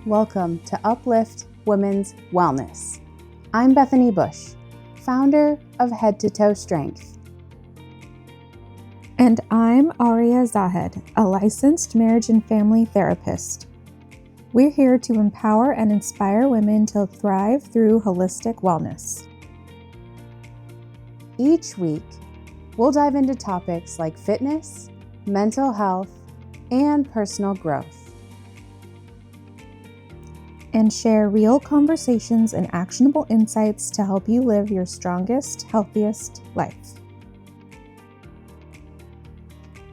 Welcome to UpLift Women's Wellness. I'm Bethany Bush, founder of Head to Toe Strength. And I'm Auria Zahed, a licensed marriage and family therapist. We're here to empower and inspire women to thrive through holistic wellness. Each week, we'll dive into topics like fitness, mental health, and personal growth. And share real conversations and actionable insights to help you live your strongest, healthiest life.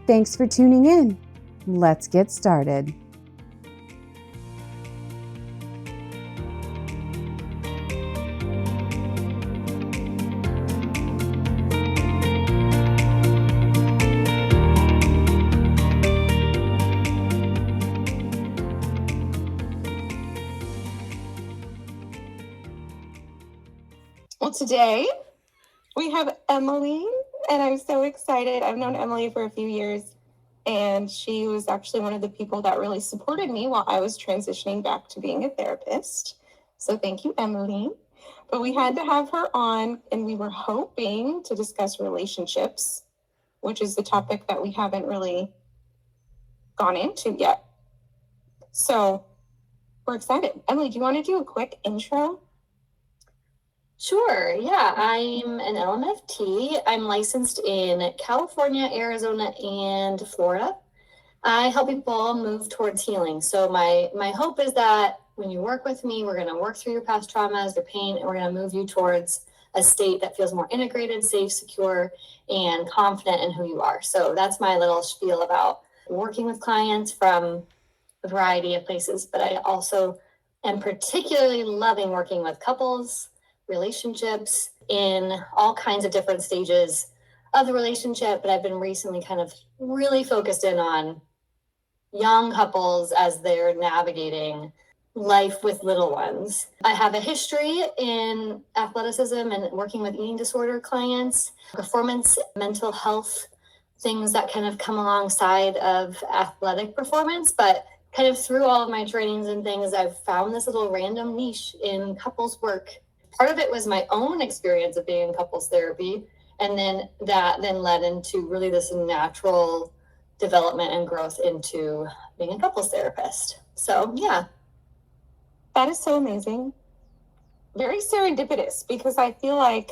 Thanks for tuning in. Let's get started. Well, today we have Emily, and I'm so excited. I've known Emily for a few years, and she was actually one of the people that really supported me while I was transitioning back to being a therapist. So thank you, Emily. But we had to have her on, and we were hoping to discuss relationships, which is the topic that we haven't really gone into yet. So we're excited. Emily, do you want to do a quick intro? Sure. Yeah, I'm an LMFT. I'm licensed in California, Arizona, and Florida. I help people move towards healing. So my hope is that when you work with me, we're going to work through your past traumas, your pain, and we're going to move you towards a state that feels more integrated, safe, secure, and confident in who you are. So that's my little spiel about working with clients from a variety of places. But I also am particularly loving working with couples, relationships in all kinds of different stages of the relationship, but I've been recently kind of really focused in on young couples as they're navigating life with little ones. I have a history in athleticism and working with eating disorder clients, performance, mental health, things that kind of come alongside of athletic performance, but kind of through all of my trainings and things, I've found this little random niche in couples work. Part of it was my own experience of being in couples therapy, and then that led into really this natural development and growth into being a couples therapist. So yeah. That is so amazing. Very serendipitous, because I feel like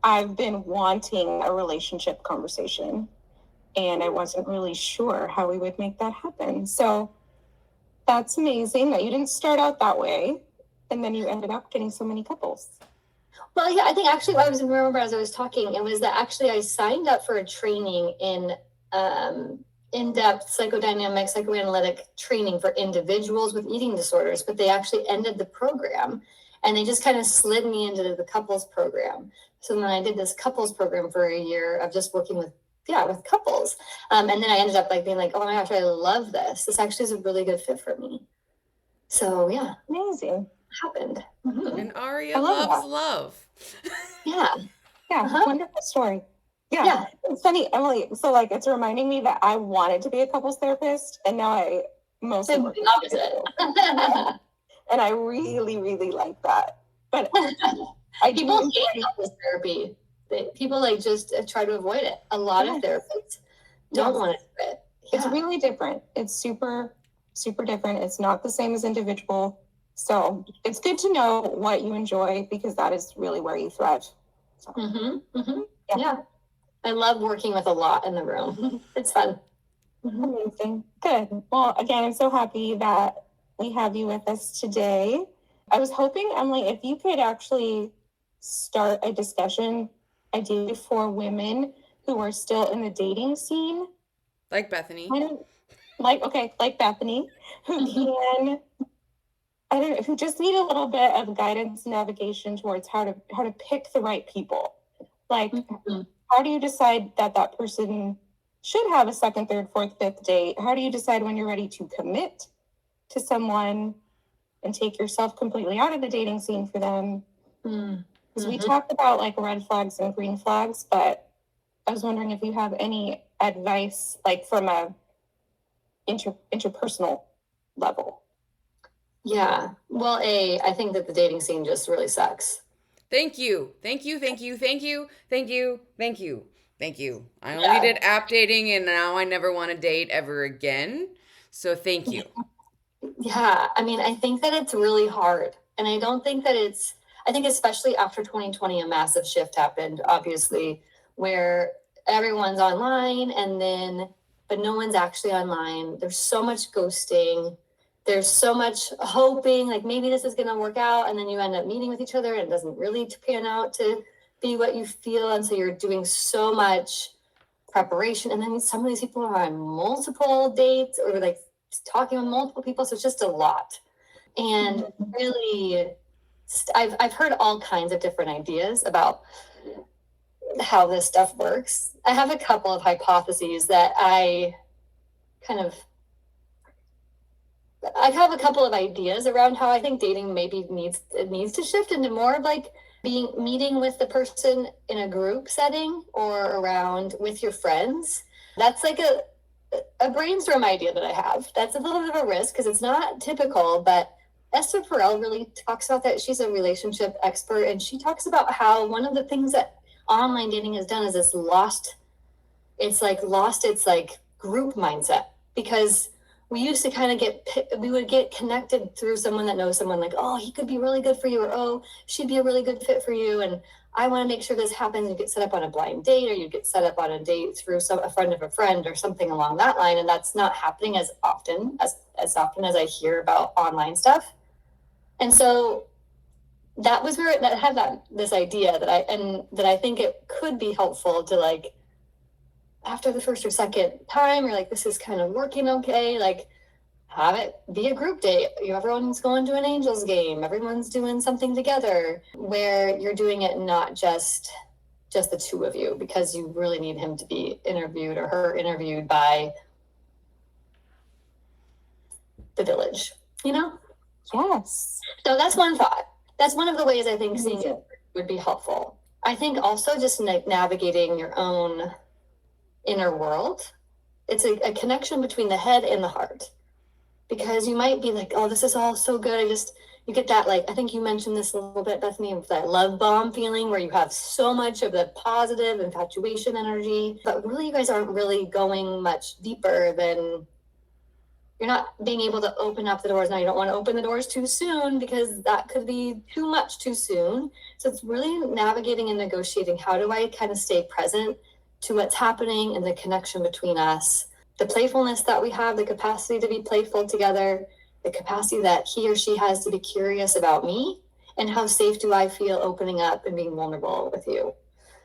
I've been wanting a relationship conversation, and I wasn't really sure how we would make that happen. So that's amazing that you didn't start out that way, and then you ended up getting so many couples. Well, yeah, I think actually what I remember as I was talking, it was that actually I signed up for a training in in-depth psychodynamic, psychoanalytic training for individuals with eating disorders, but they actually ended the program and they just kind of slid me into the couples program. So then I did this couples program for a year of just working with couples. And then I ended up being like, oh my gosh, I love this. This actually is a really good fit for me. So yeah. Amazing. Happened. Mm-hmm. And Auria loves love. Yeah. Wonderful story. Yeah. It's funny, Emily. So it's reminding me that I wanted to be a couples therapist, and now I mostly work the opposite. And I really, really like that. But people hate couples therapy. People just try to avoid it. A lot of therapists don't want to do it. Yeah. It's really different. It's super, super different. It's not the same as individual. So it's good to know what you enjoy, because that is really where you thrive. So. Yeah. I love working with a lot in the room. It's fun. Amazing. Good. Well, again, I'm so happy that we have you with us today. I was hoping, Emily, if you could actually start a discussion ideally for women who are still in the dating scene. Like Bethany. Like Bethany, who can... I don't know, who just need a little bit of guidance, navigation towards how to pick the right people. How do you decide that person should have a second, third, fourth, fifth date? How do you decide when you're ready to commit to someone and take yourself completely out of the dating scene for them? Because we talked about red flags and green flags, but I was wondering if you have any advice from a interpersonal level. Yeah. Well, I think that the dating scene just really sucks. Thank you. Thank you. Thank you. Thank you. Thank you. Thank you. Thank you. I only did app dating and now I never want to date ever again. So thank you. Yeah. I mean, I think that it's really hard. And I don't think that I think especially after 2020, a massive shift happened, obviously, where everyone's online but no one's actually online. There's so much ghosting. There's so much hoping, like maybe this is going to work out. And then you end up meeting with each other and it doesn't really pan out to be what you feel. And so you're doing so much preparation. And then some of these people are on multiple dates or like talking with multiple people. So it's just a lot. And really, I've heard all kinds of different ideas about how this stuff works. I have a couple of hypotheses that I have a couple of ideas around how I think dating maybe needs to shift into more of like meeting with the person in a group setting or around with your friends. That's like a brainstorm idea that I have. That's a little bit of a risk because it's not typical, but Esther Perel really talks about that. She's a relationship expert, and she talks about how one of the things that online dating has done is it's lost its group mindset, because we used to kind of we would get connected through someone that knows someone, like, oh, he could be really good for you, or oh, she'd be a really good fit for you, and I want to make sure this happens. You get set up on a blind date, or you get set up on a date through a friend of a friend or something along that line, and that's not happening as often as I hear about online stuff. And so that was where that had this idea that I think it could be helpful to, like, after the first or second time, you're like, this is kind of working okay, like, have it be a group date. Everyone's going to an Angels game. Everyone's doing something together where you're doing it not just the two of you, because you really need him to be interviewed or her interviewed by the village, Yes. So that's one thought. That's one of the ways I think seeing it would be helpful. I think also just navigating your own inner world. It's a connection between the head and the heart, because you might be like, oh, this is all so good. You get that, like, I think you mentioned this a little bit, Bethany, with that love bomb feeling where you have so much of the positive infatuation energy, but really you guys aren't really going much deeper than, you're not being able to open up the doors. Now, you don't want to open the doors too soon because that could be too much too soon. So it's really navigating and negotiating. How do I kind of stay present to what's happening and the connection between us, the playfulness that we have, the capacity to be playful together, the capacity that he or she has to be curious about me, and how safe do I feel opening up and being vulnerable with you?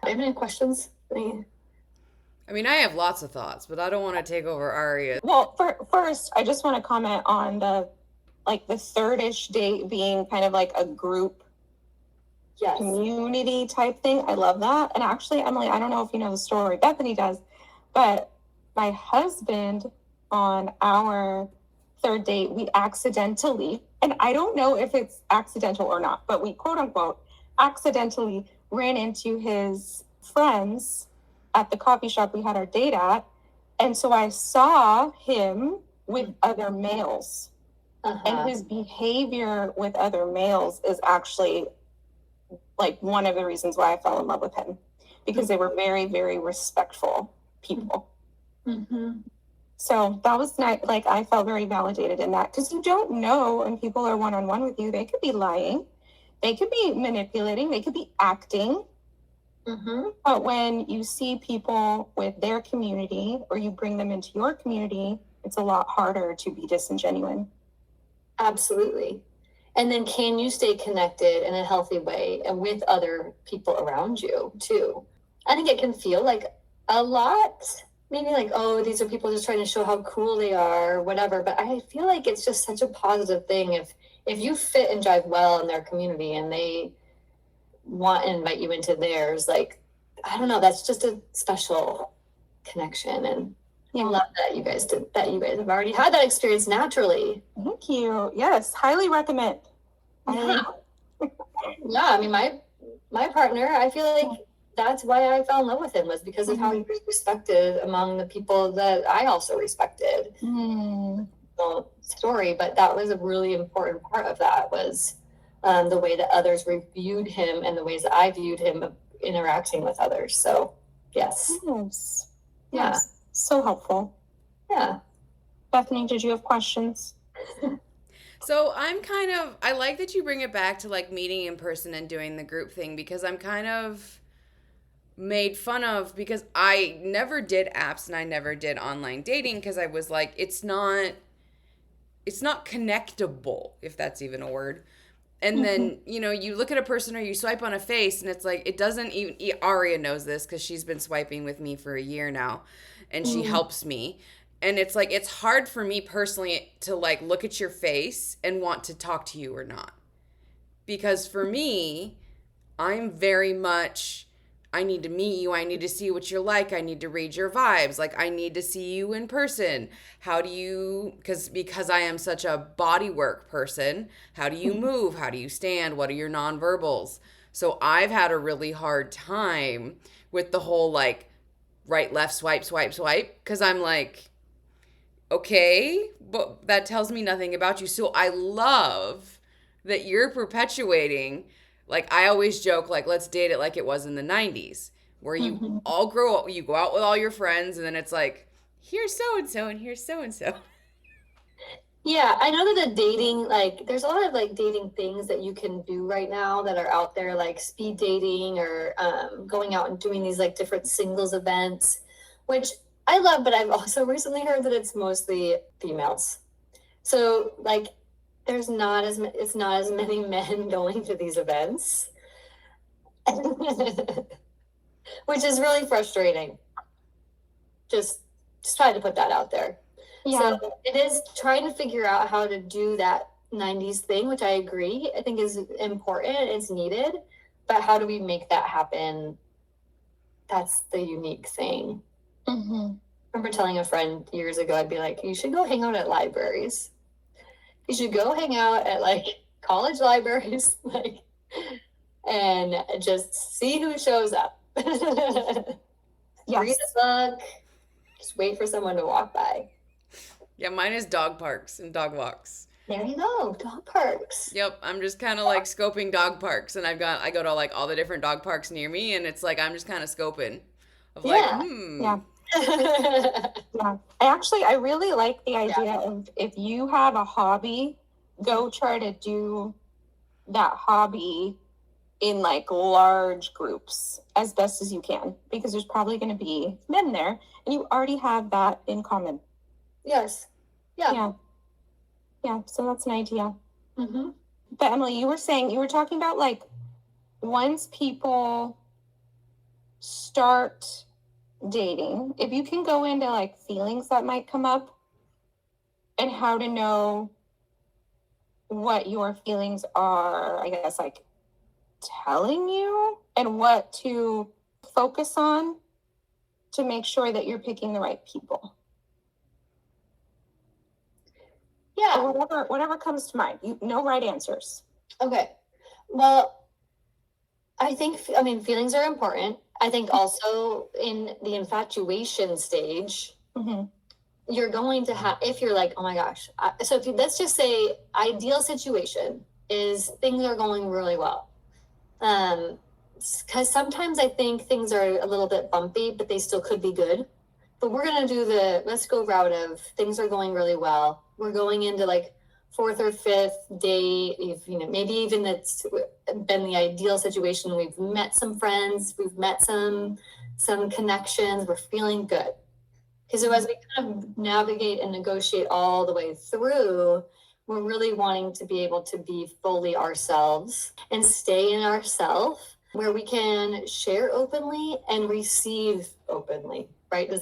Do you have any questions? I mean, I have lots of thoughts, but I don't want to take over Aria. Well, first, I just want to comment on the third-ish date being kind of like a group community type thing. I love that. And actually, Emily, I don't know if you know the story, Bethany does, but my husband, on our third date, we accidentally, and I don't know if it's accidental or not, but we quote unquote accidentally ran into his friends at the coffee shop we had our date at. And so I saw him with other males. And his behavior with other males is actually like one of the reasons why I fell in love with him, because they were very, very respectful people. Mm-hmm. So that was nice. Like, I felt very validated in that, because you don't know when people are one-on-one with you. They could be lying, they could be manipulating, they could be acting. Mm-hmm. But when you see people with their community, or you bring them into your community, it's a lot harder to be disingenuous. Absolutely. And then can you stay connected in a healthy way and with other people around you too? I think it can feel like a lot, maybe like, oh, these are people just trying to show how cool they are or whatever. But I feel like it's just such a positive thing if you fit and jive well in their community and they want to invite you into theirs. Like, I don't know, that's just a special connection. And I love that you guys have already had that experience naturally. Thank you. Yes, highly recommend. Yeah. Yeah, I mean, my partner, I feel like that's why I fell in love with him, was because of how he was respected among the people that I also respected. personal story, but that was a really important part of that was the way that others reviewed him and the ways that I viewed him interacting with others. So, yes. Yes. Yeah. Yes. So helpful. Yeah. Bethany, did you have questions? So I like that you bring it back to like meeting in person and doing the group thing, because I'm kind of made fun of because I never did apps and I never did online dating because I was like, it's not connectable, if that's even a word. And then, you look at a person or you swipe on a face and it's like, it doesn't even, Aria knows this because she's been swiping with me for a year now and she helps me. And it's like, it's hard for me personally to like look at your face and want to talk to you or not. Because for me, I'm very much, I need to meet you. I need to see what you're like. I need to read your vibes. Like, I need to see you in person. How do you, because I am such a body work person, how do you move? How do you stand? What are your nonverbals? So I've had a really hard time with the whole like right, left, swipe, swipe, swipe. Because I'm like, okay, but that tells me nothing about you. So I love that you're perpetuating, like I always joke, like let's date it like it was in the 90s, where you all grow up, you go out with all your friends, and then it's like, here's so-and-so and here's so-and-so. Yeah, I know that the dating, like, there's a lot of like dating things that you can do right now that are out there, like speed dating or going out and doing these like different singles events, which I love, but I've also recently heard that it's mostly females. So like, it's not as many men going to these events, which is really frustrating. Just try to put that out there. Yeah. So it is trying to figure out how to do that 90s thing, which I agree, I think is important, it's needed, but how do we make that happen? That's the unique thing. I remember telling a friend years ago, I'd be like, you should go hang out at libraries. You should go hang out at like college libraries, like, and just see who shows up. Read a book, just wait for someone to walk by. Yeah, mine is dog parks and dog walks. There you go, dog parks. Yep, I'm just kind of like scoping dog parks, and I go to like all the different dog parks near me, and it's like I'm just kind of scoping, of like, Yeah. Yeah. I really like the idea of if you have a hobby, go try to do that hobby in like large groups as best as you can, because there's probably going to be men there and you already have that in common. Yes. Yeah. Yeah. So that's an idea. But Emily, you were talking about like once people start dating, if you can go into like feelings that might come up and how to know what your feelings are, I guess, like telling you, and what to focus on to make sure that you're picking the right people. Yeah. Or whatever comes to mind. No right answers. Okay. Well, I mean, feelings are important. I think also in the infatuation stage, you're going to have, if you're like, oh my gosh. So let's just say ideal situation is things are going really well. Because sometimes I think things are a little bit bumpy, but they still could be good. But we're going to do let's go route of things are going really well. We're going into like 4th or 5th day, maybe even that's been the ideal situation. We've met some friends, we've met some connections, we're feeling good. Because so as we kind of navigate and negotiate all the way through, we're really wanting to be able to be fully ourselves and stay in ourselves, where we can share openly and receive openly, right? If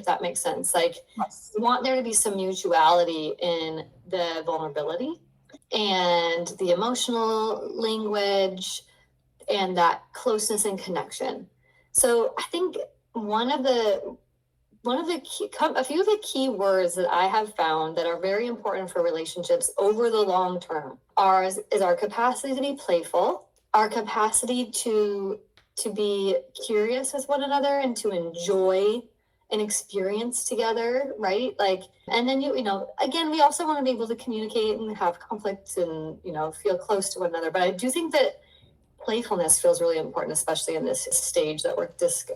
that makes sense? Like, we want there to be some mutuality in the vulnerability and the emotional language and that closeness and connection. So I think a few of the key words that I have found that are very important for relationships over the long term is our capacity to be playful, our capacity to be curious with one another and to enjoy an experience together, right? Like, and then you know, again, we also want to be able to communicate and have conflict and, you know, feel close to one another. But I do think that playfulness feels really important, especially in this stage that we're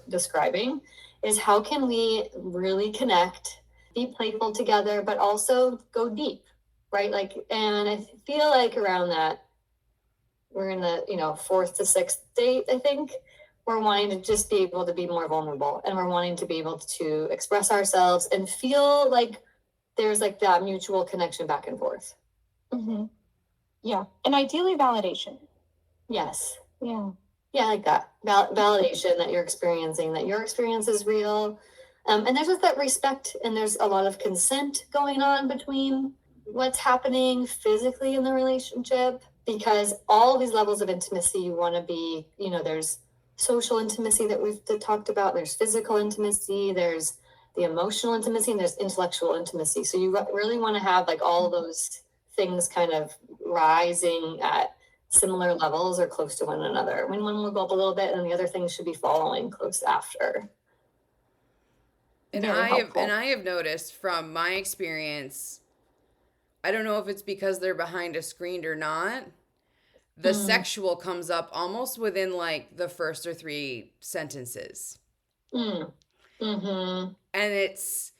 describing, is how can we really connect, be playful together, but also go deep, right? Like, and I feel like around that, we're in the, you know, 4th to 6th date, I think. We're wanting to just be able to be more vulnerable, and we're wanting to be able to express ourselves and feel like there's like that mutual connection back and forth. Mm-hmm. Yeah. And ideally validation. Yes. Yeah. Yeah, like that. Validation that you're experiencing, that your experience is real. And there's just that respect, and there's a lot of consent going on between what's happening physically in the relationship, because all these levels of intimacy, you want to be, you know, there's social intimacy that we've talked about, there's physical intimacy, there's the emotional intimacy, and there's intellectual intimacy. So you really want to have like all those things kind of rising at similar levels or close to one another. When one will go up a little bit, and the other things should be following close after. And I have noticed from my experience, I don't know if it's because they're behind a screen or not, the sexual comes up almost within like the first or 3 sentences. Mm-hmm. And it's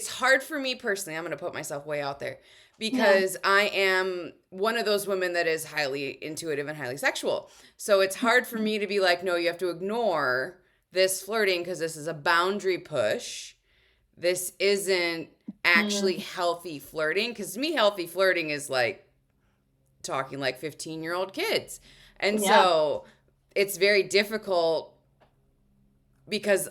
hard for me personally. I'm going to put myself way out there, because I am one of those women that is highly intuitive and highly sexual. So it's hard for me to be like, no, you have to ignore this flirting because this is a boundary push. This isn't actually healthy flirting. Because to me, healthy flirting is like talking like 15-year-old kids. And so it's very difficult, because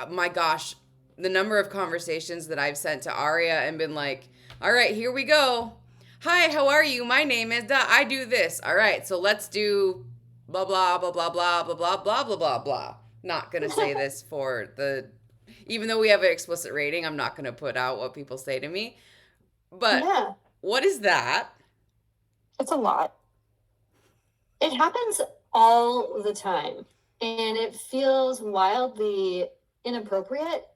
my gosh, the number of conversations that I've sent to Auria and been like, all right, here we go. Hi, how are you? My name is I do this. All right, so let's do blah, blah, blah, blah, blah, blah, blah, blah, blah, blah, blah. Not going to say this for the, even though we have an explicit rating, I'm not going to put out what people say to me. But what is that? It's a lot. It happens all the time. And it feels wildly inappropriate,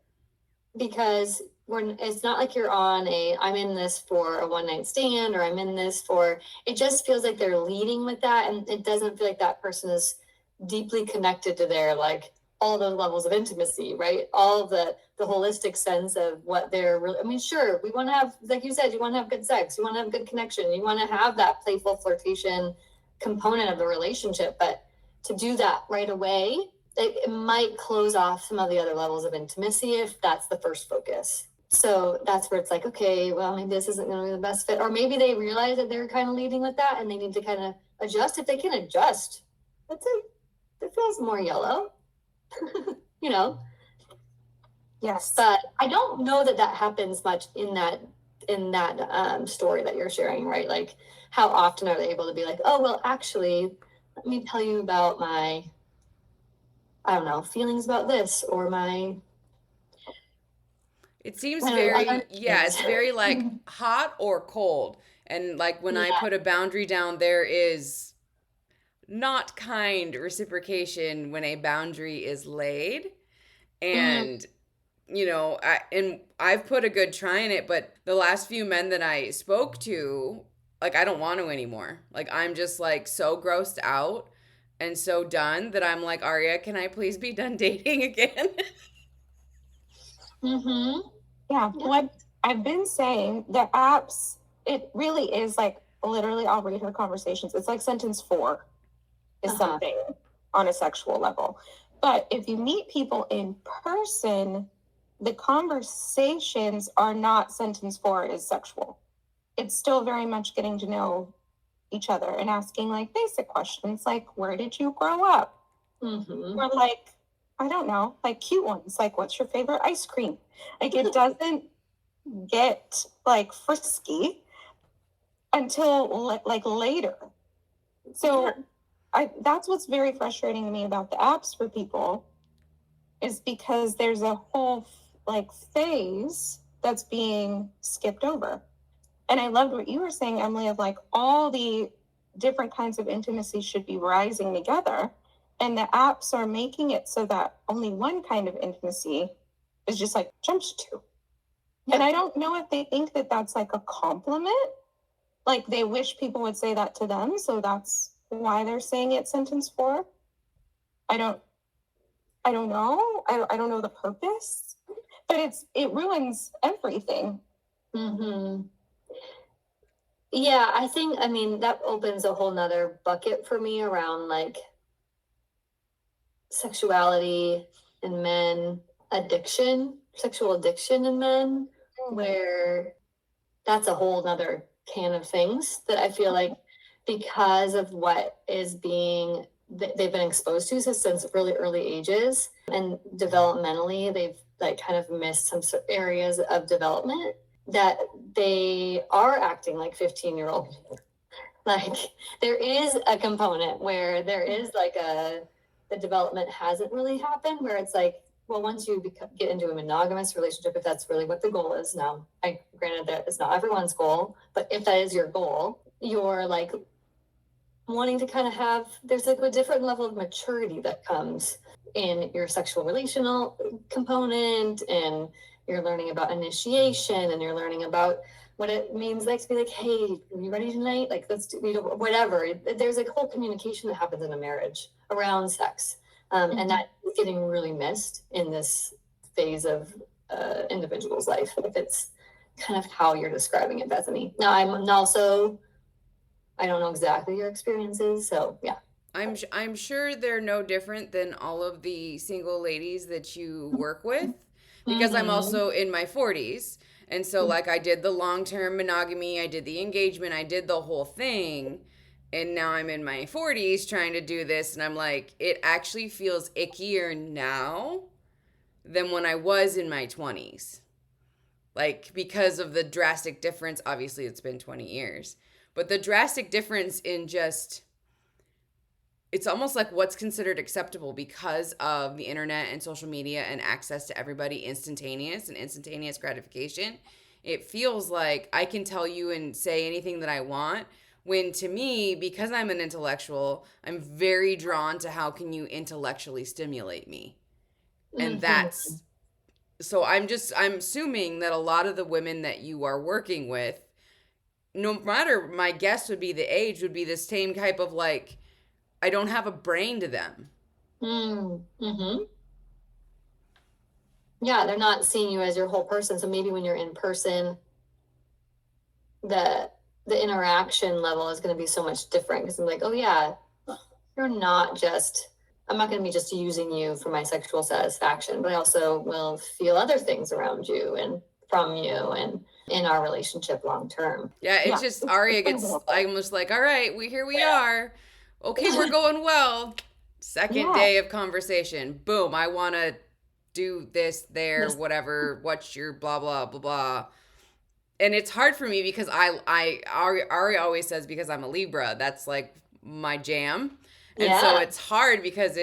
because it's not like you're on I'm in this for a one-night stand, or I'm in this for, it just feels like they're leading with that. And it doesn't feel like that person is deeply connected to their, like, all those levels of intimacy, right? All of the holistic sense of what they're really, I mean, sure, we want to have, like you said, you want to have good sex, you want to have good connection, you want to have that playful flirtation component of the relationship, but to do that right away, it might close off some of the other levels of intimacy if that's the first focus. So that's where it's like, okay, well, maybe this isn't going to be the best fit. Or maybe they realize that they're kind of leading with that and they need to kind of adjust. If they can adjust, that's it. It feels more yellow, you know? Yes. But I don't know that happens much in that story that you're sharing, right? Like, how often are they able to be like, oh, well, actually, let me tell you about my, I don't know, feelings about this, or my. It seems very, it's very like hot or cold. And like when I put a boundary down, there is not kind reciprocation when a boundary is laid. And, you know, I've put a good try in it, but the last few men that I spoke to, like, I don't want to anymore. Like, I'm just like so grossed out and so done that I'm like, Auria, can I please be done dating again? Yeah. What I've been saying, the apps, it really is like, literally, I'll read her conversations. It's like sentence 4 is something on a sexual level. But if you meet people in person, the conversations are not sentence 4 is sexual. It's still very much getting to know each other and asking like basic questions like, where did you grow up? Or like, I don't know, like cute ones, like, what's your favorite ice cream? Like, it doesn't get like frisky until like later. So that's what's very frustrating to me about the apps for people, is because there's a whole like phase that's being skipped over. And I loved what you were saying, Emily, of like all the different kinds of intimacy should be rising together. And the apps are making it so that only one kind of intimacy is just like jumped to. Yeah. And I don't know if they think that that's like a compliment. Like they wish people would say that to them. So that's why they're saying it sentence 4. I don't know. I don't know the purpose, but it ruins everything. Mm-hmm. Yeah, I mean, that opens a whole nother bucket for me around like sexuality in men, sexual addiction in men, where that's a whole nother can of things that I feel like because of what is being they've been exposed to since really early ages, and developmentally they've like kind of missed some areas of development, that they are acting like 15-year-old. Like there is a component where there is like the development hasn't really happened, where it's like, well, once you get into a monogamous relationship, if that's really what the goal is, now I granted that it's not everyone's goal, but if that is your goal, you're like wanting to kind of have, there's like a different level of maturity that comes in your sexual relational component, and you're learning about initiation, and you're learning about what it means like to be like, hey, are you ready tonight? Like, let's do, whatever. There's like a whole communication that happens in a marriage around sex. And that is getting really missed in this phase of individual's life, if it's kind of how you're describing it, Bethany. Now, I don't know exactly your experiences, so yeah. I'm sure they're no different than all of the single ladies that you work with, because I'm also in my 40s. And so like I did the long-term monogamy, I did the engagement, I did the whole thing. And now I'm in my 40s trying to do this, and I'm like, it actually feels ickier now than when I was in my 20s. Like, because of the drastic difference, obviously it's been 20 years, but the drastic difference in just, it's almost like what's considered acceptable because of the internet and social media and access to everybody, instantaneous gratification. It feels like I can tell you and say anything that I want, when to me, because I'm an intellectual, I'm very drawn to how can you intellectually stimulate me. And that's, so I'm assuming that a lot of the women that you are working with, no matter, my guess would be the age, would be the same type of like, I don't have a brain to them. Mm-hmm. Yeah, they're not seeing you as your whole person. So maybe when you're in person, the interaction level is going to be so much different, because I'm like, oh yeah, you're not just, I'm not going to be just using you for my sexual satisfaction, but I also will feel other things around you and from you and in our relationship long term. Yeah, it's just Auria gets, I'm just like, all right, here we are. Okay, we're going well. Second day of conversation. Boom, I want to do this, whatever, what's your blah, blah, blah, blah. And it's hard for me because Ari always says, because I'm a Libra, that's like my jam. And so it's hard because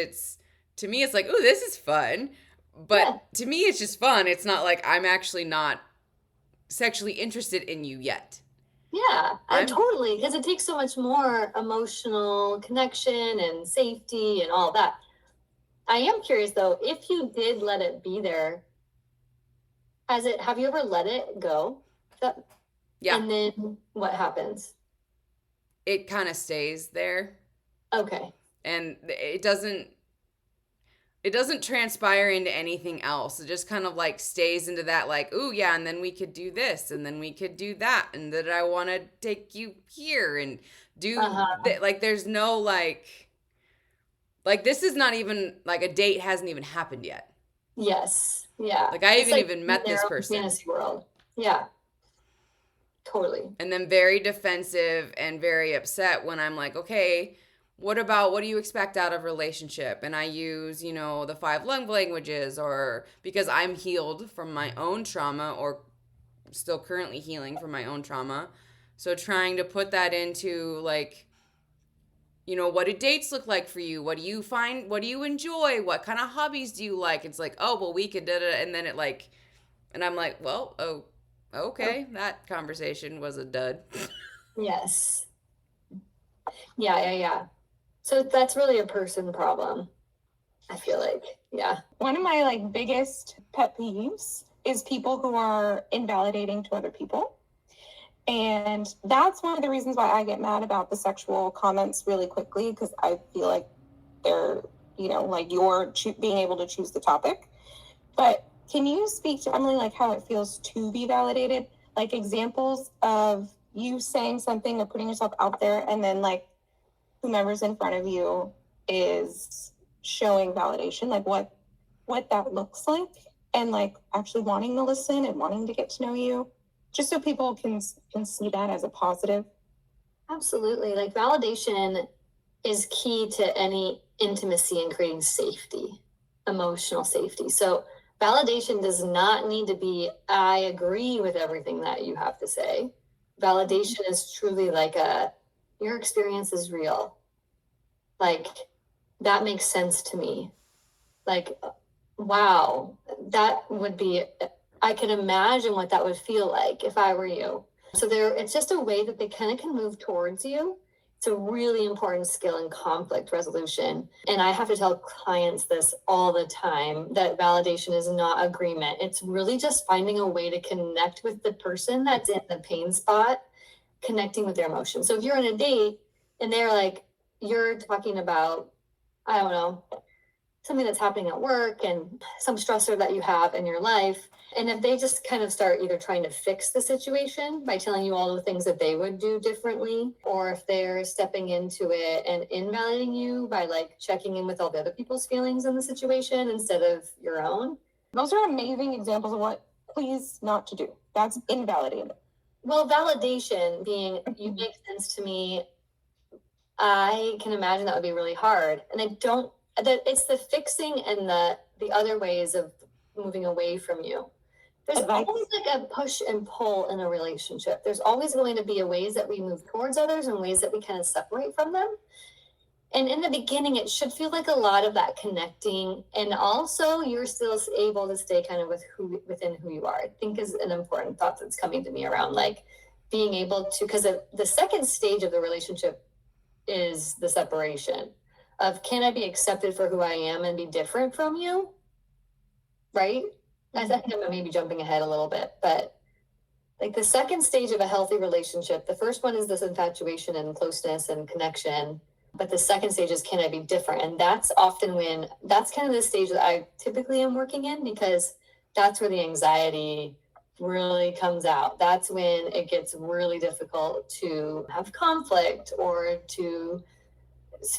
to me, it's like, ooh, this is fun. But to me, it's just fun. It's not like I'm actually not sexually interested in you yet. Yeah, I totally, because it takes so much more emotional connection and safety and all that. I am curious though, if you did let it be there, have you ever let it go? Yeah. And then what happens? It kind of stays there. Okay. And it doesn't transpire into anything else. It just kind of like stays into that, like, ooh, yeah, and then we could do this, and then we could do that, and that I want to take you here and do like, there's no like this is not even like a date hasn't even happened yet. Yes. Yeah. Like I haven't even met this person. Fantasy world. Yeah. Totally. And then very defensive and very upset when I'm like, okay, what do you expect out of relationship? And I use, the 5 love languages, or because I'm healed from my own trauma, or still currently healing from my own trauma. So trying to put that into like, what do dates look like for you? What do you find? What do you enjoy? What kind of hobbies do you like? It's like, oh, well, we could da da, and then it like, and I'm like, well, oh, okay, that conversation was a dud. Yes. Yeah. So that's really a person problem, I feel like. Yeah. One of my like biggest pet peeves is people who are invalidating to other people. And that's one of the reasons why I get mad about the sexual comments really quickly, because I feel like they're, like you're being able to choose the topic. But can you speak to Emily, like how it feels to be validated? Like examples of you saying something or putting yourself out there, and then like whomever's in front of you is showing validation, like what that looks like, and like actually wanting to listen and wanting to get to know you, just so people can see that as a positive. Absolutely. Like validation is key to any intimacy and creating safety, emotional safety. So validation does not need to be, I agree with everything that you have to say. Validation is truly like your experience is real. Like, that makes sense to me. Like, wow, that would be, I can imagine what that would feel like if I were you. So it's just a way that they kind of can move towards you. It's a really important skill in conflict resolution. And I have to tell clients this all the time, that validation is not agreement. It's really just finding a way to connect with the person that's in the pain spot, connecting with their emotions. So if you're on a date and they're like, you're talking about, I don't know, something that's happening at work and some stressor that you have in your life. And if they just kind of start either trying to fix the situation by telling you all the things that they would do differently, or if they're stepping into it and invalidating you by like checking in with all the other people's feelings in the situation instead of your own. Those are amazing examples of what please not to do. That's invalidating. Well, validation being, you make sense to me. I can imagine that would be really hard. And it's the fixing and the other ways of moving away from you. There's always like a push and pull in a relationship. There's always going to be ways that we move towards others and ways that we kind of separate from them. And in the beginning, it should feel like a lot of that connecting. And also you're still able to stay kind of within who you are, I think is an important thought that's coming to me around like being able to, because the second stage of the relationship is the separation of, can I be accepted for who I am and be different from you? Right? I think I'm maybe jumping ahead a little bit, but like the second stage of a healthy relationship, the first one is this infatuation and closeness and connection. But the second stage is, can I be different? And that's often that's kind of the stage that I typically am working in, because that's where the anxiety really comes out. That's when it gets really difficult to have conflict, or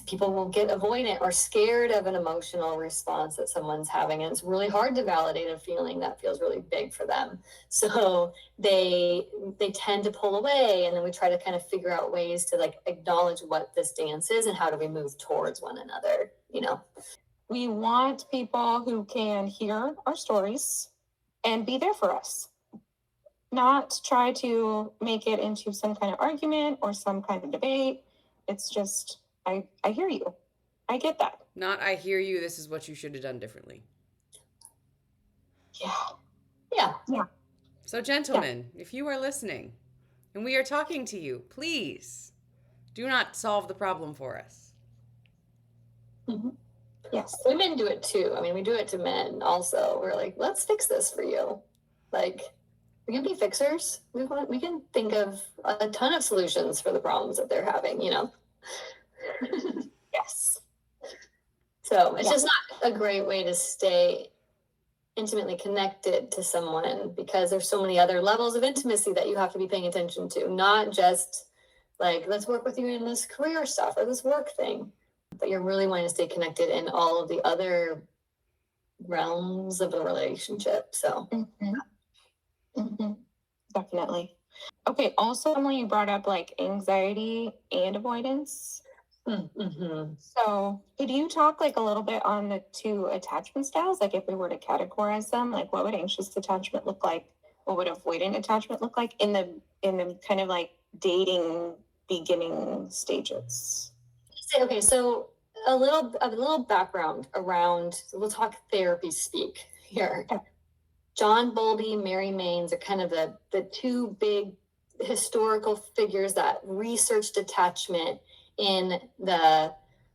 people will get avoidant or scared of an emotional response that someone's having. And it's really hard to validate a feeling that feels really big for them. So they tend to pull away, and then we try to kind of figure out ways to like acknowledge what this dance is and how do we move towards one another, We want people who can hear our stories and be there for us, not try to make it into some kind of argument or some kind of debate. It's just, I hear you. I get that. Not, I hear you, this is what you should have done differently. Yeah. So gentlemen, if you are listening and we are talking to you, please do not solve the problem for us. Mm-hmm. Yes. Women do it too. I mean, we do it to men also. We're like, let's fix this for you. Like, we can be fixers. We can think of a ton of solutions for the problems that they're having, Yes. So it's just not a great way to stay intimately connected to someone, because there's so many other levels of intimacy that you have to be paying attention to, not just like, let's work with you in this career stuff or this work thing, but you're really wanting to stay connected in all of the other realms of a relationship. So Definitely. Okay. Also, Emily, you brought up like anxiety and avoidance. So could you talk like a little bit on the two attachment styles? Like if we were to categorize them, like what would anxious attachment look like? What would avoidant attachment look like in the kind of like dating beginning stages? Okay, so a little background around, so we'll talk therapy speak here. Okay. John Bowlby, Mary Maines are kind of the two big historical figures that researched attachment in the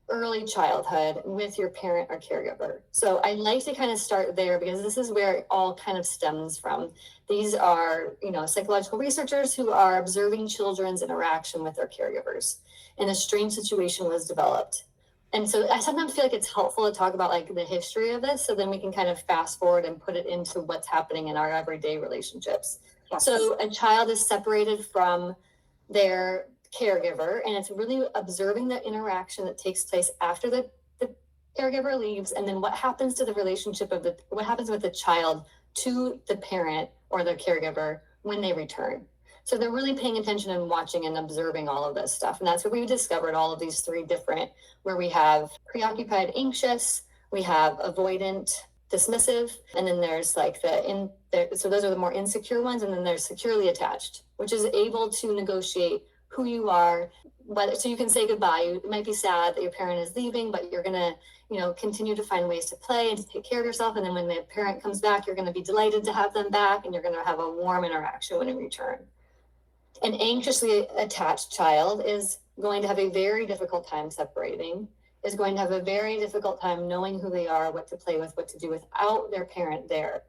early childhood with your parent or caregiver. So I like to kind of start there because this is where it all kind of stems from. These are, psychological researchers who are observing children's interaction with their caregivers, and a strange situation was developed. And so I sometimes feel like it's helpful to talk about like the history of this, so then we can kind of fast forward and put it into what's happening in our everyday relationships. Yes. So a child is separated from their caregiver, and it's really observing the interaction that takes place after the caregiver leaves, and then what happens to the relationship of what happens with the child to the parent or their caregiver when they return. So they're really paying attention and watching and observing all of this stuff. And that's where we discovered all of these three different, where we have preoccupied, anxious, we have avoidant, dismissive, and then there's like so those are the more insecure ones. And then there's securely attached, which is able to negotiate who you are, so you can say goodbye. You might be sad that your parent is leaving, but you're going to, continue to find ways to play and to take care of yourself. And then when the parent comes back, you're going to be delighted to have them back, and you're going to have a warm interaction when you return. An anxiously attached child is going to have a very difficult time separating, is going to have a very difficult time knowing who they are, what to play with, what to do without their parent there.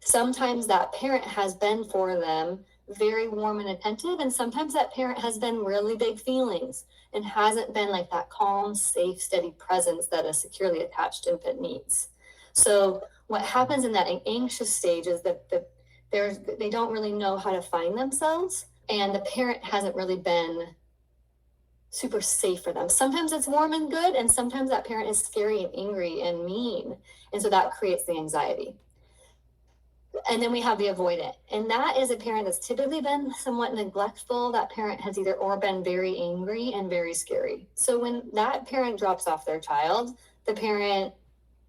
Sometimes that parent has been for them very warm and attentive, and sometimes that parent has been really big feelings and hasn't been like that calm, safe, steady presence that a securely attached infant needs. So what happens in that anxious stage is that they don't really know how to find themselves, and the parent hasn't really been super safe for them. Sometimes it's warm and good, and sometimes that parent is scary and angry and mean, and so that creates the anxiety. And then we have the avoidant, and that is a parent that's typically been somewhat neglectful. That parent has either or been very angry and very scary. So when that parent drops off their child, the parent,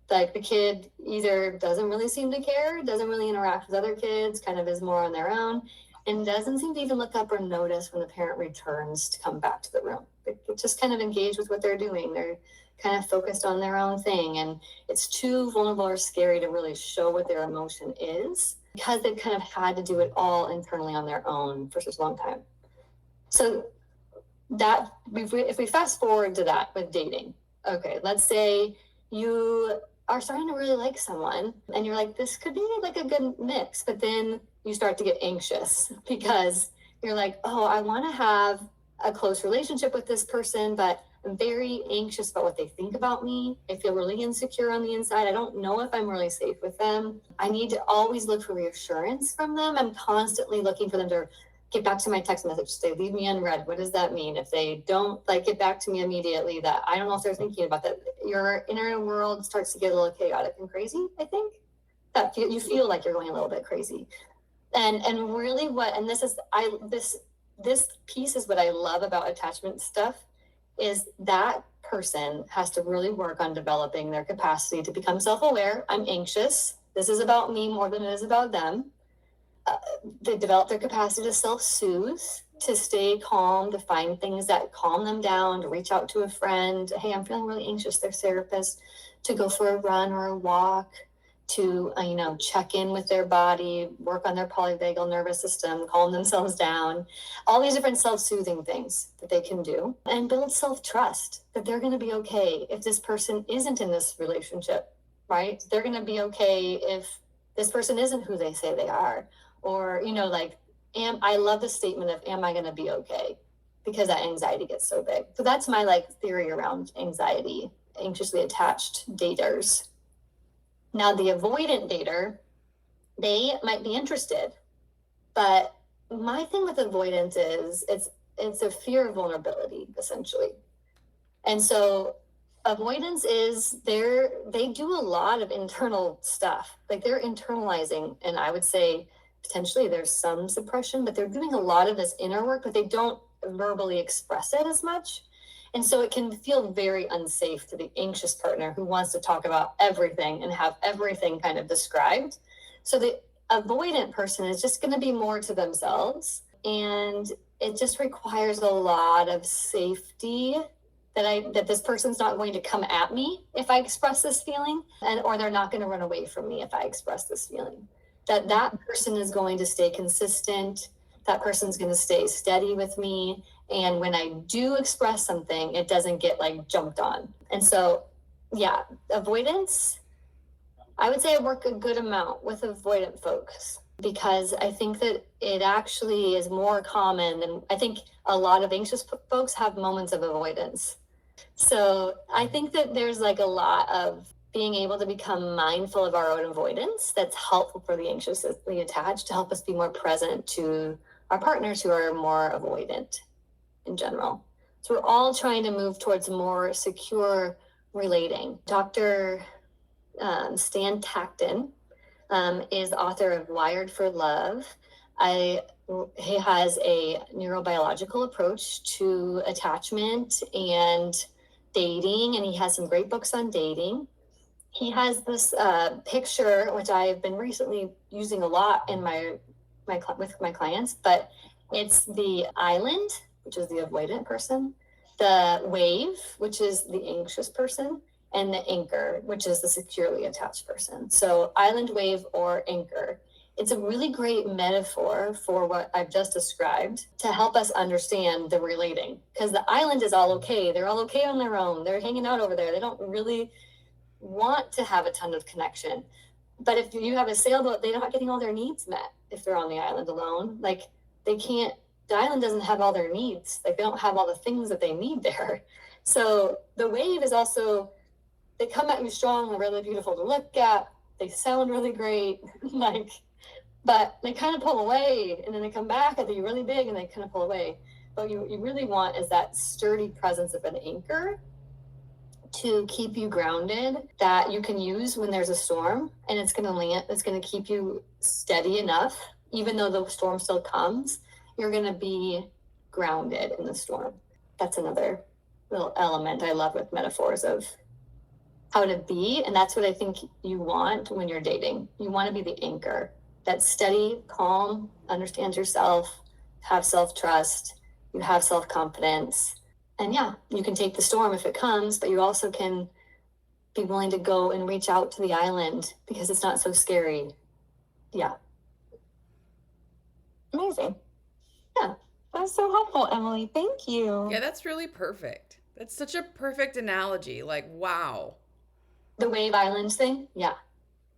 like the kid, either doesn't really seem to care, doesn't really interact with other kids, kind of is more on their own, and doesn't seem to even look up or notice when the parent returns to come back to the room. They just kind of engage with what they're doing. They're kind of focused on their own thing, and it's too vulnerable or scary to really show what their emotion is, because they've kind of had to do it all internally on their own for such a long time. So that, if we fast forward to that with dating, okay, let's say you are starting to really like someone and you're like, this could be like a good mix, but then you start to get anxious because you're like, oh, I want to have a close relationship with this person, but I'm very anxious about what they think about me. I feel really insecure on the inside. I don't know if I'm really safe with them. I need to always look for reassurance from them. I'm constantly looking for them to get back to my text message, say, leave me unread. What does that mean? If they don't get back to me immediately, that I don't know if they're thinking about that. Your inner world starts to get a little chaotic and crazy, I think. That you feel like you're going a little bit crazy. And really this piece is what I love about attachment stuff, is that person has to really work on developing their capacity to become self-aware. I'm anxious. This is about me more than it is about them. They develop their capacity to self-soothe, to stay calm, to find things that calm them down, to reach out to a friend. Hey, I'm feeling really anxious, their therapist, to go for a run or a walk, to check in with their body, work on their polyvagal nervous system, calm themselves down, all these different self-soothing things that they can do, and build self-trust that they're going to be okay if this person isn't in this relationship, right? They're going to be okay if this person isn't who they say they are, or I love the statement of, am I going to be okay? Because that anxiety gets so big. So that's my theory around anxiety, anxiously attached daters. Now, the avoidant dater, they might be interested, but my thing with avoidance is it's a fear of vulnerability, essentially. And so avoidance is they do a lot of internal stuff. They're internalizing, and I would say potentially there's some suppression, but they're doing a lot of this inner work, but they don't verbally express it as much. And so it can feel very unsafe to the anxious partner who wants to talk about everything and have everything kind of described. So the avoidant person is just going to be more to themselves. And it just requires a lot of safety that this person's not going to come at me if I express this feeling, or they're not going to run away from me if I express this feeling. That person is going to stay consistent. That person's going to stay steady with me, And when I do express something, it doesn't get like jumped on. And so, yeah, avoidance, I would say I work a good amount with avoidant folks because I think that it actually is more common than I think a lot of anxious folks have moments of avoidance. So I think that there's like a lot of being able to become mindful of our own avoidance that's helpful for the anxiously attached to help us be more present to our partners who are more avoidant in general. So we're all trying to move towards more secure relating. Dr. Stan Tacton is the author of Wired for Love. He has a neurobiological approach to attachment and dating, and he has some great books on dating. He has this picture, which I've been recently using a lot in with my clients, but it's the island, which is the avoidant person, the wave, which is the anxious person, and the anchor, which is the securely attached person. So island, wave, or anchor. It's a really great metaphor for what I've just described to help us understand the relating. Because the island is all okay. They're all okay on their own. They're hanging out over there. They don't really want to have a ton of connection. But if you have a sailboat, they're not getting all their needs met if they're on the island alone. Like they can't, the island doesn't have all their needs. Like they don't have all the things that they need there. So the wave is also, they come at you strong and really beautiful to look at. They sound really great, like, but they kind of pull away and then they come back and they're really big and they kind of pull away. But you really want is that sturdy presence of an anchor to keep you grounded that you can use when there's a storm, and it's going to keep you steady enough. Even though the storm still comes, you're going to be grounded in the storm. That's another little element I love with metaphors of how to be. And that's what I think you want when you're dating. You want to be the anchor that's steady, calm, understands yourself, have self-trust, you have self-confidence. And yeah, you can take the storm if it comes, but you also can be willing to go and reach out to the island because it's not so scary. Yeah. Amazing. Yeah. That's so helpful, Emily. Thank you. Yeah, that's really perfect. That's such a perfect analogy. Like, wow. The wave island thing? Yeah.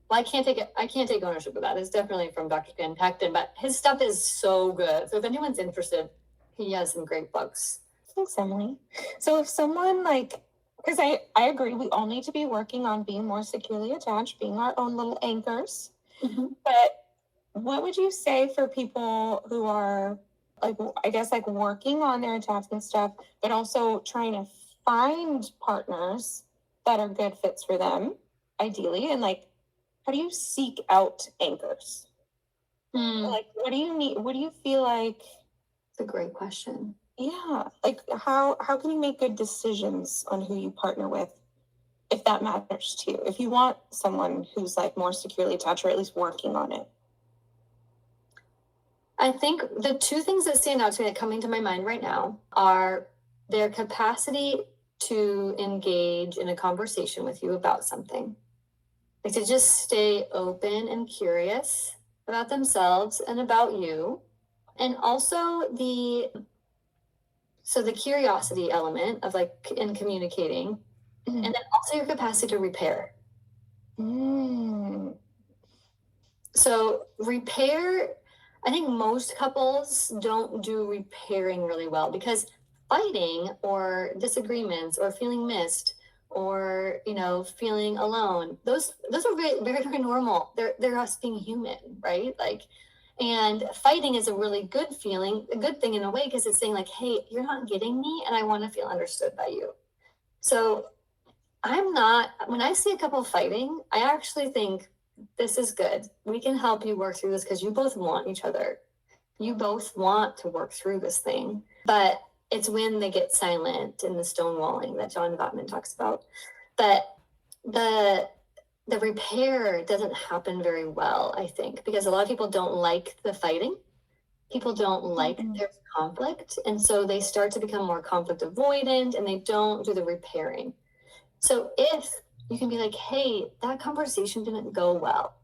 Well, I can't take ownership of that. It's definitely from Dr. Stan Tacton, but his stuff is so good. So if anyone's interested, he has some great books. Thanks, Emily. So if someone because I agree, we all need to be working on being more securely attached, being our own little anchors. Mm-hmm. But what would you say for people who are working on their attachment stuff, but also trying to find partners that are good fits for them, ideally, and how do you seek out anchors? What do you need? What do you feel like? It's a great question. Yeah. How can you make good decisions on who you partner with if that matters to you? If you want someone who's more securely attached or at least working on it. I think the two things that stand out to me that coming to my mind right now are their capacity to engage in a conversation with you about something. To just stay open and curious about themselves and about you. And also the curiosity element of in communicating, and then also your capacity to repair. So repair, I think most couples don't do repairing really well because fighting or disagreements or feeling missed or feeling alone, those are very, very, very normal. They're us being human, right? And fighting is a really good feeling, a good thing in a way, because it's saying hey, you're not getting me and I want to feel understood by you. So when I see a couple fighting, I actually think this is good. We can help you work through this because you both want each other. You both want to work through this thing, but it's when they get silent and the stonewalling that John Gottman talks about. But the repair doesn't happen very well, I think, because a lot of people don't like the fighting. People don't like there's conflict. And so they start to become more conflict avoidant and they don't do the repairing. So if you can be hey, that conversation didn't go well,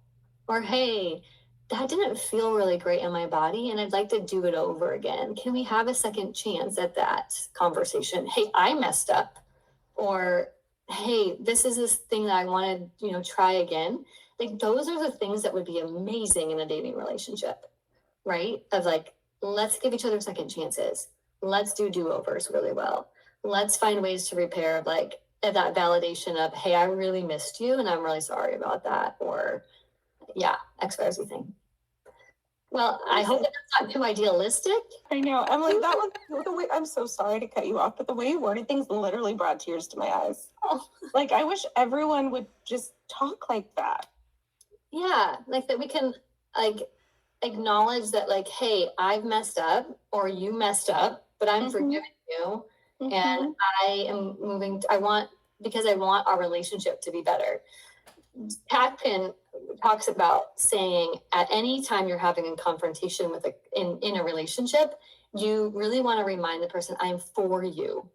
or hey, that didn't feel really great in my body, and I'd like to do it over again. Can we have a second chance at that conversation? Hey, I messed up. Or, hey, this is this thing that I want to, try again. Like, those are the things that would be amazing in a dating relationship, right? Of like, let's give each other second chances. Let's do overs really well. Let's find ways to repair, like, that validation of, hey, I really missed you and I'm really sorry about that. Or, yeah, XYZ thing. Well, I hope that that's not too idealistic. I know, Emily, that was the way. I'm so sorry to cut you off, but the way you worded things literally brought tears to my eyes. Oh. Like, I wish everyone would just talk like that. Yeah, like that we can like acknowledge that, like, hey, I've messed up or you messed up, but I'm forgiving you, and I am moving. Because I want our relationship to be better. Tatpin talks about saying at any time you're having a confrontation with in a relationship, you really want to remind the person, I am for you.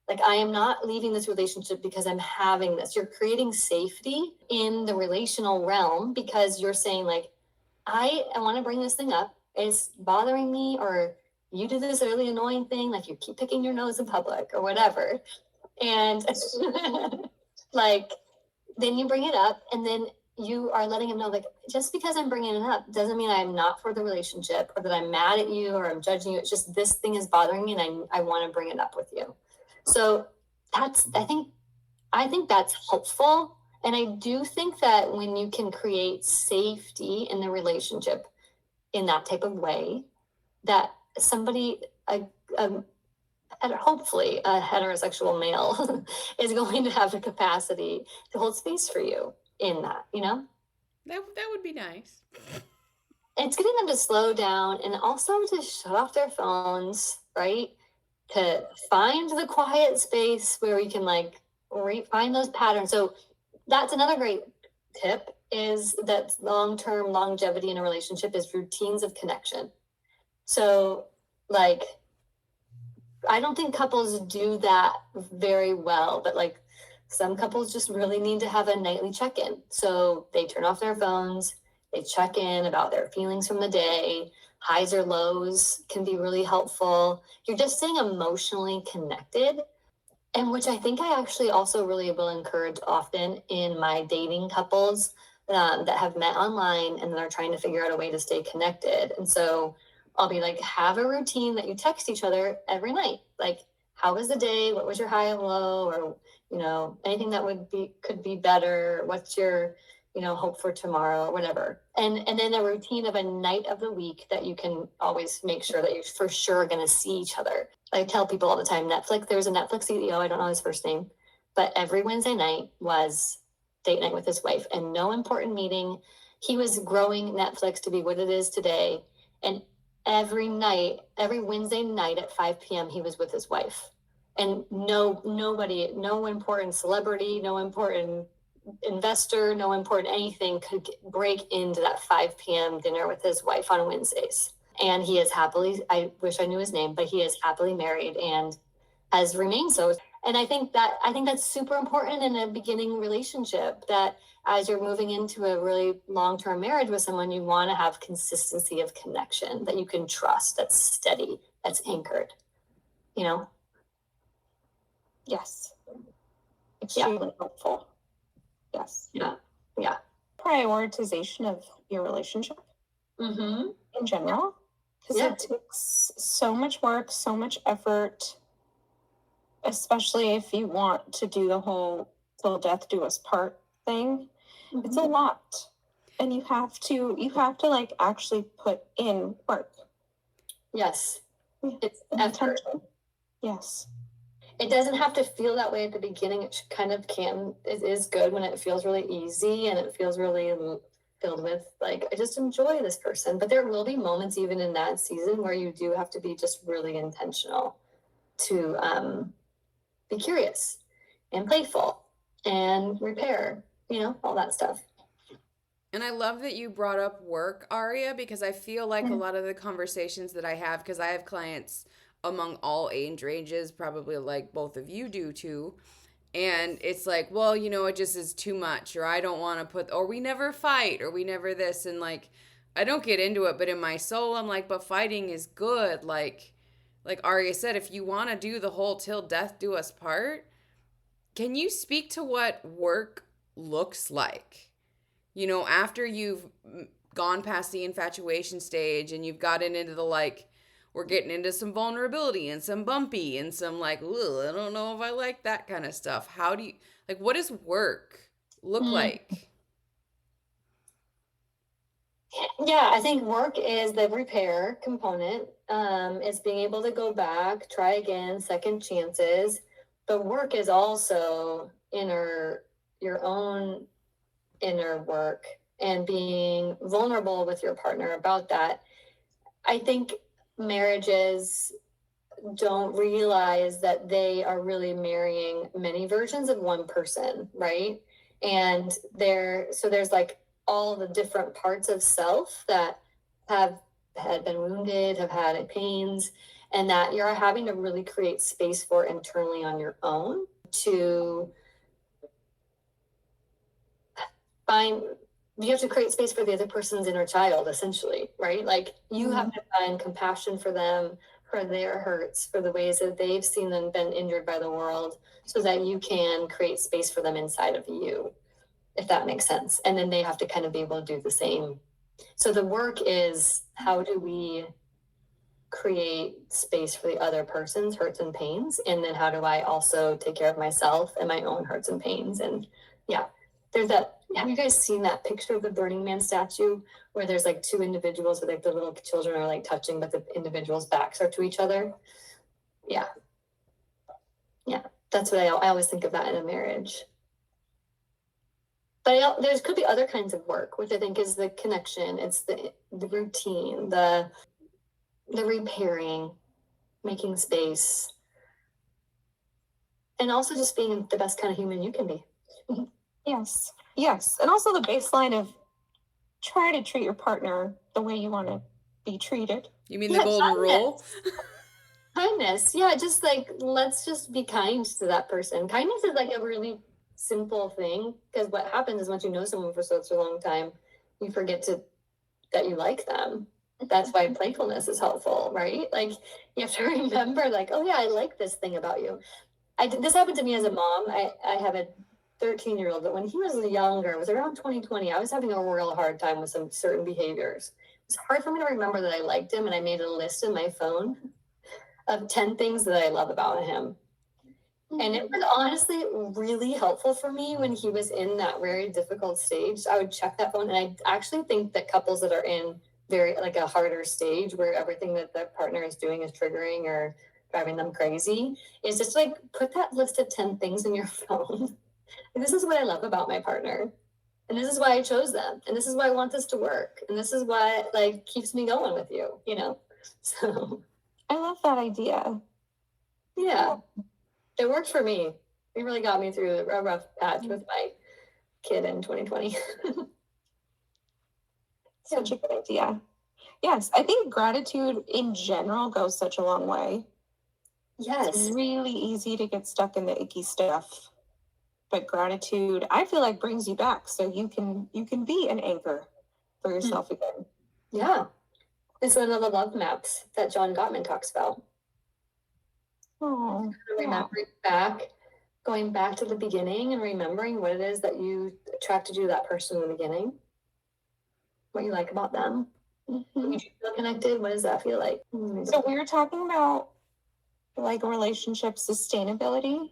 Like, I am not leaving this relationship because I'm having this. You're creating safety in the relational realm because you're saying, like, I want to bring this thing up. It's bothering me, or you do this really annoying thing, like you keep picking your nose in public or whatever. And like, then you bring it up, and then you are letting him know, like, just because I'm bringing it up doesn't mean I'm not for the relationship or that I'm mad at you or I'm judging you. It's just this thing is bothering me and I want to bring it up with you. So that's, I think that's helpful. And I do think that when you can create safety in the relationship in that type of way, that somebody, hopefully a heterosexual male is going to have the capacity to hold space for you in that, That would be nice. It's getting them to slow down and also to shut off their phones, right? To find the quiet space where we can like find those patterns. So that's another great tip, is that long-term longevity in a relationship is routines of connection. So like, I don't think couples do that very well, but like some couples just really need to have a nightly check-in. So they turn off their phones, they check in about their feelings from the day. Highs or lows can be really helpful. You're just staying emotionally connected. And which I think I actually also really will encourage often in my dating couples that have met online and are trying to figure out a way to stay connected. And so I'll be like, have a routine that you text each other every night. Like, how was the day? What was your high and low? Or, anything that could be better. What's your, hope for tomorrow, or whatever. And then a routine of a night of the week that you can always make sure that you're for sure going to see each other. I tell people all the time, there's a Netflix CEO, I don't know his first name, but every Wednesday night was date night with his wife, and no important meeting. He was growing Netflix to be what it is today. And every Wednesday night at 5 p.m., he was with his wife. And no important celebrity, no important investor, no important anything could break into that 5 p.m. dinner with his wife on Wednesdays. And he is happily, I wish I knew his name, but he is happily married and has remained so. And I think that's super important in a beginning relationship, that as you're moving into a really long-term marriage with someone, you want to have consistency of connection that you can trust, that's steady, that's anchored, Yes. Extremely helpful. Yes. Yeah. Prioritization of your relationship in general. Because it takes so much work, so much effort, especially if you want to do the whole till death do us part thing. It's a lot. And you have to like actually put in work. Yes. It's effort. Yes. It doesn't have to feel that way at the beginning. It kind of can. It is good when it feels really easy and it feels really filled with, like, I just enjoy this person. But there will be moments even in that season where you do have to be just really intentional to be curious and playful and repair, all that stuff. And I love that you brought up work, Aria, because I feel like a lot of the conversations that I have, because I have clients among all age ranges, probably like both of you do too. And it's like, well, it just is too much, or I don't want to or we never fight, or we never this. And like, I don't get into it, but in my soul, I'm like, but fighting is good. Like Arya said, if you want to do the whole till death do us part, can you speak to what work looks like? You know, after you've gone past the infatuation stage and you've gotten into the like, we're getting into some vulnerability and some bumpy and some like, I don't know if I like that kind of stuff. How do you, like, what does work look like? Yeah, I think work is the repair component. It's being able to go back, try again, second chances. But work is also your own inner work and being vulnerable with your partner about that. I think marriages don't realize that they are really marrying many versions of one person, right? And there's like all the different parts of self that have had been wounded, have had pains, and that you're having to really create space for internally on your own to find. You have to create space for the other person's inner child, essentially, right? Like you have to find compassion for them, for their hurts, for the ways that they've seen them been injured by the world, so that you can create space for them inside of you, if that makes sense. And then they have to kind of be able to do the same. So the work is, how do we create space for the other person's hurts and pains? And then how do I also take care of myself and my own hurts and pains? And yeah, there's that. Have you guys seen that picture of the Burning Man statue where there's like two individuals where like the little children are like touching, but the individuals' backs are to each other? Yeah. Yeah. That's what I always think of that in a marriage. But there could be other kinds of work, which I think is the connection. It's the routine, the repairing, making space, and also just being the best kind of human you can be. Yes. Yes. And also the baseline of try to treat your partner the way you want to be treated. You mean the golden rule? Kindness. Yeah, just like, let's just be kind to that person. Kindness is like a really simple thing, because what happens is once you know someone for such a long time, you forget that you like them. That's why playfulness is helpful, right? Like you have to remember, like, oh yeah, I like this thing about you. This happened to me as a mom. I have a 13-year-old, but when he was younger, it was around 2020, I was having a real hard time with some certain behaviors. It's hard for me to remember that I liked him, and I made a list in my phone of 10 things that I love about him. And it was honestly really helpful for me when he was in that very difficult stage. I would check that phone, and I actually think that couples that are in very like a harder stage where everything that their partner is doing is triggering or driving them crazy is just like put that list of 10 things in your phone. And this is what I love about my partner, and this is why I chose them, and this is why I want this to work, and this is what like keeps me going with you, you know? So I love that idea. Yeah, it worked for me. It really got me through a rough patch with my kid in 2020. Such a good idea. Yes, I think gratitude in general goes such a long way. Yes. It's really easy to get stuck in the icky stuff. But gratitude, I feel like, brings you back, so you can be an anchor for yourself again. Yeah. It's one of the love maps that John Gottman talks about. Oh, remembering back, going back to the beginning and remembering what it is that you attracted you to that person in the beginning, what you like about them. When you feel connected, what does that feel like? So we were talking about like relationship sustainability,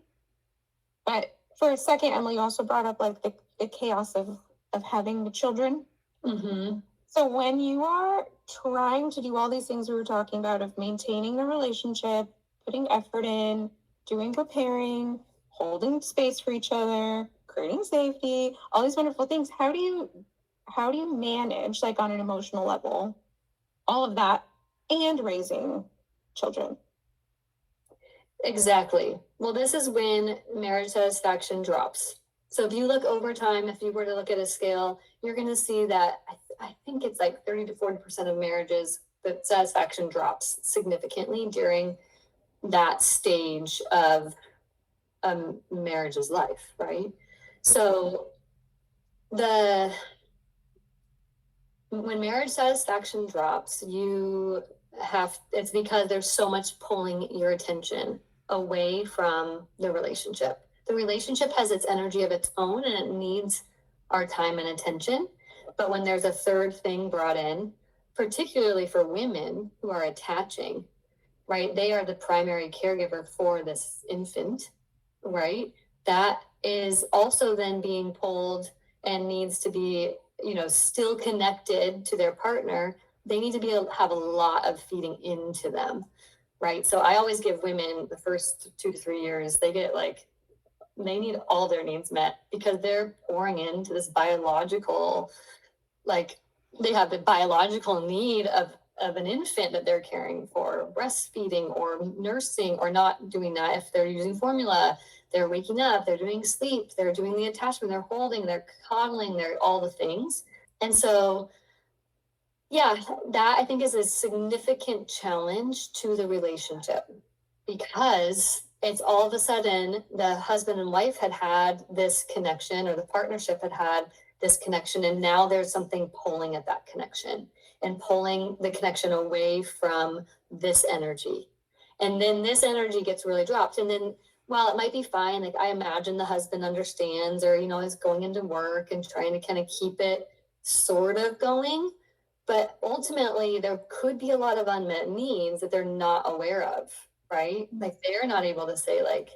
but for a second, Emily also brought up like the chaos of having the children. Mm-hmm. So when you are trying to do all these things we were talking about of maintaining the relationship, putting effort in, doing repairing, holding space for each other, creating safety, all these wonderful things, how do you manage, like on an emotional level, all of that and raising children? Exactly. Well, this is when marriage satisfaction drops. So if you look over time, if you were to look at a scale, you're going to see that I think it's like 30 to 40% of marriages, the satisfaction drops significantly during that stage of marriage's life, right? So when marriage satisfaction drops, it's because there's so much pulling your attention away from the relationship. The relationship has its energy of its own and it needs our time and attention. But when there's a third thing brought in, particularly for women who are attaching, right? They are the primary caregiver for this infant, right? That is also then being pulled and needs to be, still connected to their partner. They need to have a lot of feeding into them, right? So I always give women the first 2 to 3 years, they need all their needs met because they're pouring into this biological, like they have the biological need of an infant that they're caring for, breastfeeding or nursing, or not doing that. If they're using formula, they're waking up, they're doing sleep, they're doing the attachment, they're holding, they're coddling, they're all the things. And so, yeah, that I think is a significant challenge to the relationship, because it's all of a sudden the husband and wife had this connection, or the partnership had this connection, and now there's something pulling at that connection and pulling the connection away from this energy. And then this energy gets really dropped. And then while it might be fine, like I imagine the husband understands, or, is going into work and trying to kind of keep it sort of going. But ultimately, there could be a lot of unmet needs that they're not aware of, right? Like they're not able to say, like,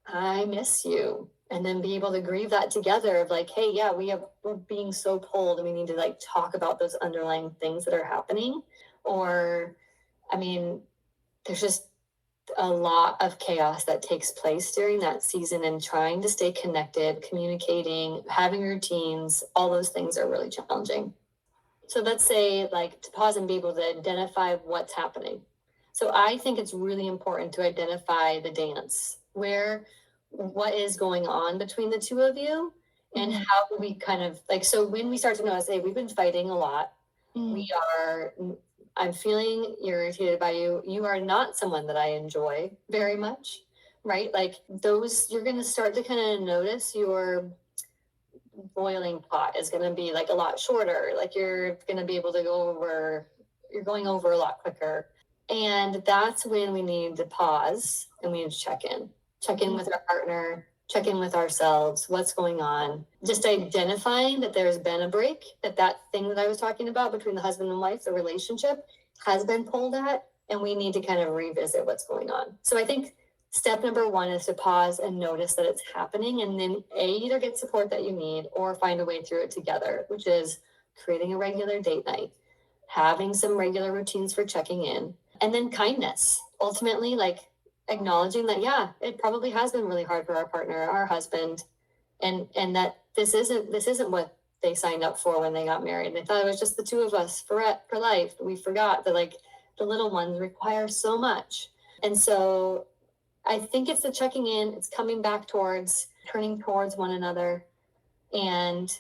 I miss you. And then be able to grieve that together of like, hey, yeah, we're being so pulled and we need to like talk about those underlying things that are happening. Or, I mean, there's just a lot of chaos that takes place during that season, and trying to stay connected, communicating, having routines, all those things are really challenging. So let's say like to pause and be able to identify what's happening. So I think it's really important to identify the dance, what is going on between the two of you, and how we kind of like, so when we start to notice, hey, we've been fighting a lot. I'm feeling irritated by you. You are not someone that I enjoy very much, right? Like you're going to start to kind of notice your boiling pot is going to be like a lot shorter. Like you're going to be able to you're going over a lot quicker. And that's when we need to pause and we need to check in with our partner, check in with ourselves. What's going on? Just identifying that there's been a break, that thing that I was talking about between the husband and wife, the relationship has been pulled at, and we need to kind of revisit what's going on. So I think step number 1 is to pause and notice that it's happening, and then either get support that you need or find a way through it together, which is creating a regular date night, having some regular routines for checking in, and then kindness. Ultimately, like acknowledging that, yeah, it probably has been really hard for our partner, our husband, and that this isn't what they signed up for when they got married. They thought it was just the two of us for life. We forgot that like the little ones require so much. And so I think it's the checking in, it's coming back towards, turning towards one another. And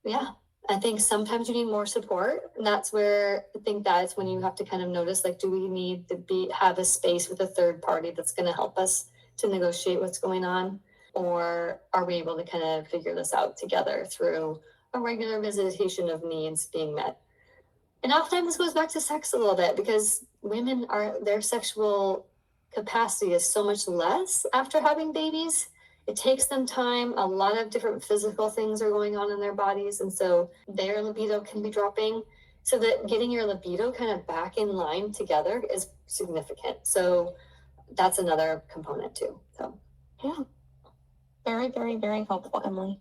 yeah, I think sometimes you need more support. And that's where I think that's when you have to kind of notice, like, do we need to have a space with a third party that's going to help us to negotiate what's going on? Or are we able to kind of figure this out together through a regular visitation of needs being met? And oftentimes this goes back to sex a little bit, because their sexual capacity is so much less after having babies. It takes them time. A lot of different physical things are going on in their bodies. And so their libido can be dropping. So that getting your libido kind of back in line together is significant. So that's another component too. So yeah. Very, very, very helpful, Emily.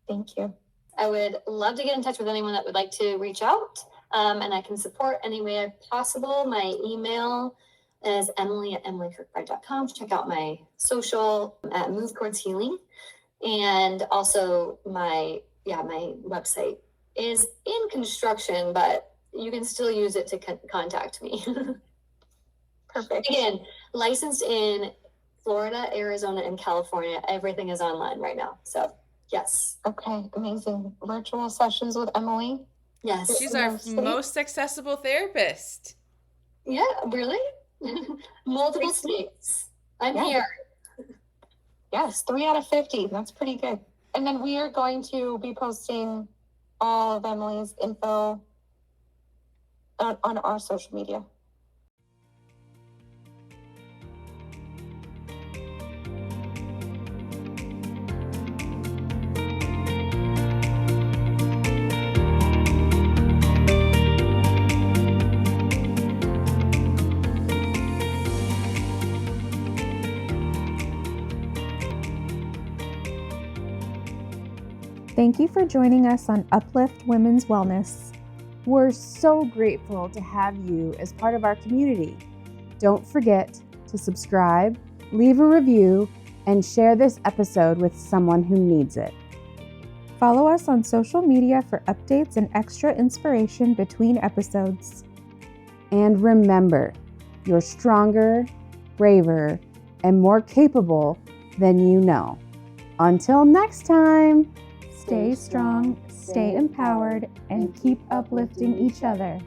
Thank you. I would love to get in touch with anyone that would like to reach out, and I can support any way possible. My email is emily@emilykirkbride.com. Check out my social at Move Towards Healing. And also my website is in construction, but you can still use it to contact me. Perfect. Again, licensed in Florida, Arizona, and California. Everything is online right now. So yes. Okay, amazing. Virtual sessions with Emily. Yes. She's our most accessible therapist. Yeah, really? Multiple states. I'm here. Yes, 3 out of 50. That's pretty good. And then we are going to be posting all of Emily's info on our social media. Thank you for joining us on UpLift Women's Wellness. We're so grateful to have you as part of our community. Don't forget to subscribe, leave a review, and share this episode with someone who needs it. Follow us on social media for updates and extra inspiration between episodes. And remember, you're stronger, braver, and more capable than you know. Until next time, Stay strong, stay empowered, and keep uplifting each other.